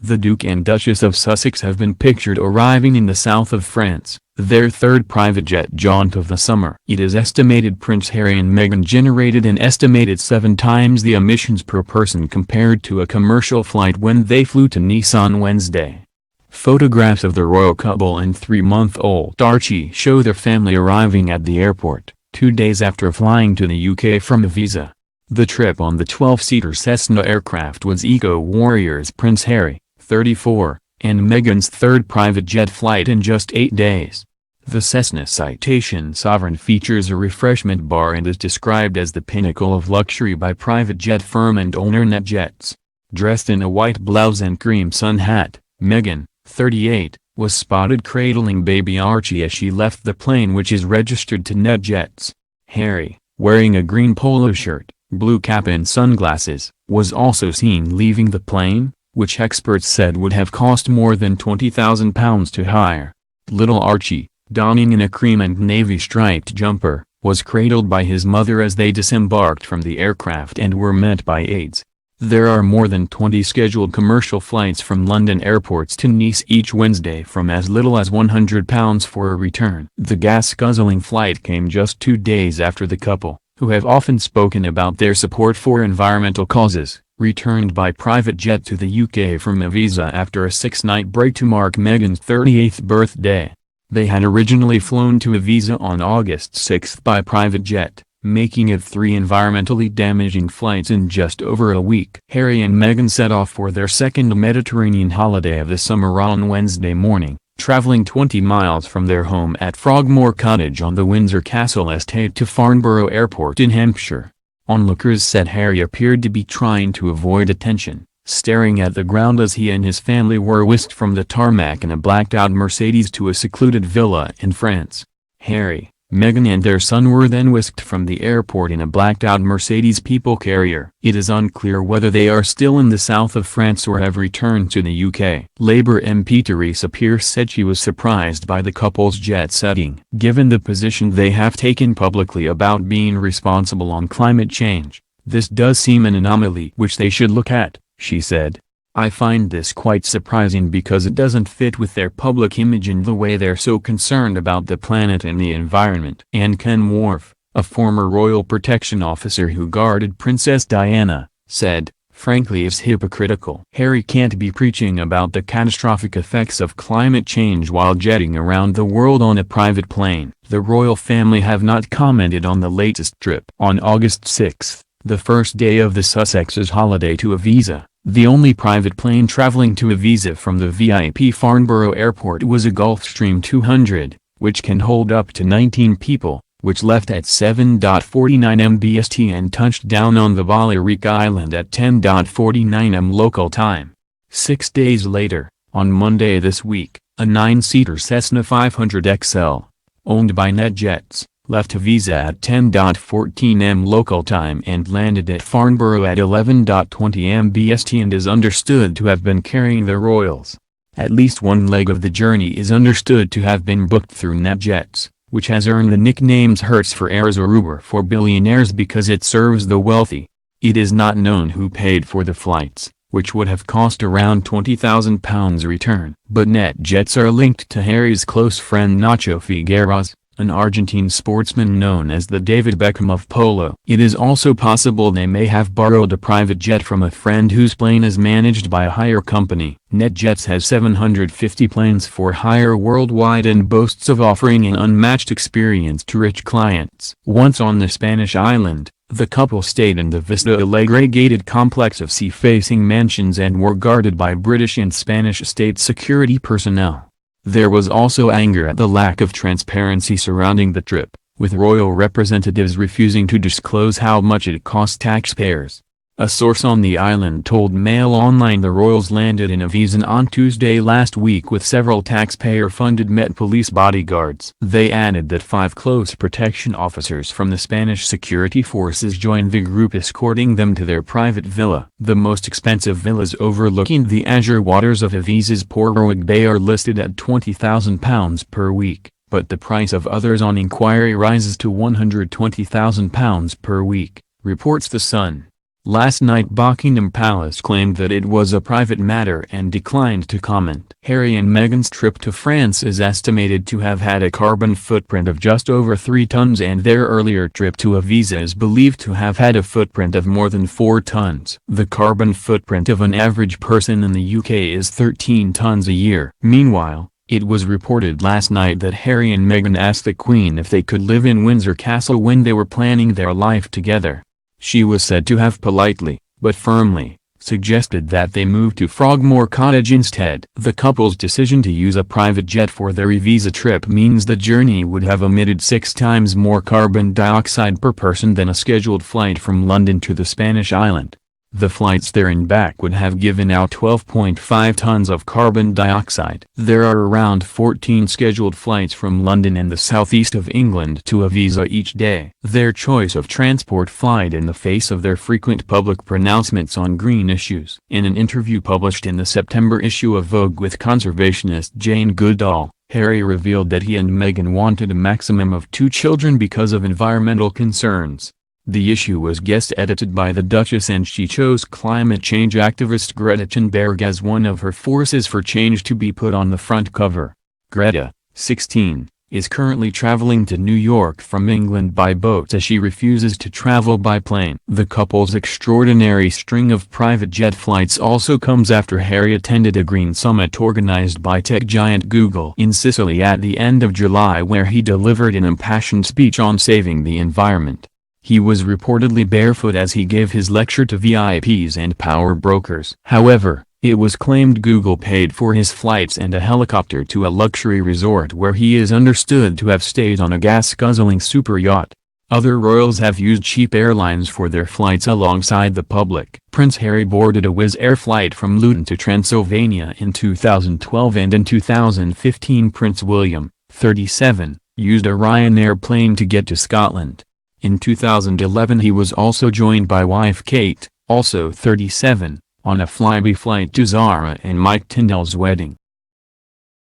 The Duke and Duchess of Sussex have been pictured arriving in the south of France, their third private jet jaunt of the summer. It is estimated Prince Harry and Meghan generated an estimated 7 times the emissions per person compared to a commercial flight when they flew to Nice on Wednesday. Photographs of the royal couple and 3-month-old Archie show their family arriving at the airport, 2 days after flying to the UK from Ibiza. The trip on the 12-seater Cessna aircraft was eco-warriors Prince Harry, 34, and Meghan's third private jet flight in just 8 days. The Cessna Citation Sovereign features a refreshment bar and is described as the pinnacle of luxury by private jet firm and owner NetJets. Dressed in a white blouse and cream sun hat, Meghan, 38, was spotted cradling baby Archie as she left the plane, which is registered to NetJets. Harry, wearing a green polo shirt, blue cap and sunglasses, was also seen leaving the plane, which experts said would have cost more than £20,000 to hire. Little Archie, donning in a cream and navy striped jumper, was cradled by his mother as they disembarked from the aircraft and were met by aides. There are more than 20 scheduled commercial flights from London airports to Nice each Wednesday from as little as £100 for a return. The gas-guzzling flight came just 2 days after the couple, who have often spoken about their support for environmental causes, returned by private jet to the UK from Ibiza after a 6-night break to mark Meghan's 38th birthday. They had originally flown to Ibiza on August 6 by private jet, making it 3 environmentally damaging flights in just over a week. Harry and Meghan set off for their second Mediterranean holiday of the summer on Wednesday morning, traveling 20 miles from their home at Frogmore Cottage on the Windsor Castle estate to Farnborough Airport in Hampshire. Onlookers said Harry appeared to be trying to avoid attention, staring at the ground as he and his family were whisked from the tarmac in a blacked-out Mercedes to a secluded villa in France. Harry, Meghan and their son were then whisked from the airport in a blacked-out Mercedes people carrier. It is unclear whether they are still in the south of France or have returned to the UK. Labour MP Theresa Pearce said she was surprised by the couple's jet setting, given the position they have taken publicly about being responsible on climate change. This does seem an anomaly which they should look at, she said. I find this quite surprising because it doesn't fit with their public image and the way they're so concerned about the planet and the environment. And Ken Worf, a former royal protection officer who guarded Princess Diana, said, frankly it's hypocritical. Harry can't be preaching about the catastrophic effects of climate change while jetting around the world on a private plane. The royal family have not commented on the latest trip. On August 6, the first day of the Sussexes' holiday to Ibiza, the only private plane traveling to Ibiza from the VIP Farnborough Airport was a Gulfstream 200, which can hold up to 19 people, which left at 7:49 am BST and touched down on the Balearic Island at 10:49 am local time. 6 days later, on Monday this week, a 9-seater Cessna 500 XL, owned by NetJets, left Ibiza at 10:14 am local time and landed at Farnborough at 11:20 am BST and is understood to have been carrying the royals. At least one leg of the journey is understood to have been booked through NetJets, which has earned the nicknames Hertz for heirs or Uber for billionaires because it serves the wealthy. It is not known who paid for the flights, which would have cost around £20,000 return. But NetJets are linked to Harry's close friend Nacho Figueras, an Argentine sportsman known as the David Beckham of polo. It is also possible they may have borrowed a private jet from a friend whose plane is managed by a hire company. NetJets has 750 planes for hire worldwide and boasts of offering an unmatched experience to rich clients. Once on the Spanish island, the couple stayed in the Vista Alegre gated complex of sea-facing mansions and were guarded by British and Spanish state security personnel. There was also anger at the lack of transparency surrounding the trip, with royal representatives refusing to disclose how much it cost taxpayers. A source on the island told Mail Online the royals landed in Ibiza on Tuesday last week with several taxpayer-funded Met Police bodyguards. They added that 5 close protection officers from the Spanish security forces joined the group escorting them to their private villa. The most expensive villas overlooking the azure waters of Ibiza's Portruig Bay are listed at £20,000 per week, but the price of others on inquiry rises to £120,000 per week, reports The Sun. Last night Buckingham Palace claimed that it was a private matter and declined to comment. Harry and Meghan's trip to France is estimated to have had a carbon footprint of just over 3 tons, and their earlier trip to Ibiza is believed to have had a footprint of more than 4 tons. The carbon footprint of an average person in the UK is 13 tons a year. Meanwhile, it was reported last night that Harry and Meghan asked the Queen if they could live in Windsor Castle when they were planning their life together. She was said to have politely, but firmly, suggested that they move to Frogmore Cottage instead. The couple's decision to use a private jet for their Ibiza trip means the journey would have emitted 6 times more carbon dioxide per person than a scheduled flight from London to the Spanish island. The flights there and back would have given out 12.5 tons of carbon dioxide. There are around 14 scheduled flights from London and the southeast of England to Ibiza each day. Their choice of transport flight in the face of their frequent public pronouncements on green issues. In an interview published in the September issue of Vogue with conservationist Jane Goodall, Harry revealed that he and Meghan wanted a maximum of 2 children because of environmental concerns. The issue was guest edited by the Duchess, and she chose climate change activist Greta Thunberg as one of her forces for change to be put on the front cover. Greta, 16, is currently traveling to New York from England by boat as she refuses to travel by plane. The couple's extraordinary string of private jet flights also comes after Harry attended a green summit organized by tech giant Google in Sicily at the end of July, where he delivered an impassioned speech on saving the environment. He was reportedly barefoot as he gave his lecture to VIPs and power brokers. However, it was claimed Google paid for his flights and a helicopter to a luxury resort where he is understood to have stayed on a gas-guzzling super yacht. Other royals have used cheap airlines for their flights alongside the public. Prince Harry boarded a Wizz Air flight from Luton to Transylvania in 2012, and in 2015 Prince William, 37, used a Ryanair plane to get to Scotland. In 2011 he was also joined by wife Kate, also 37, on a Flybe flight to Zara and Mike Tyndall's wedding.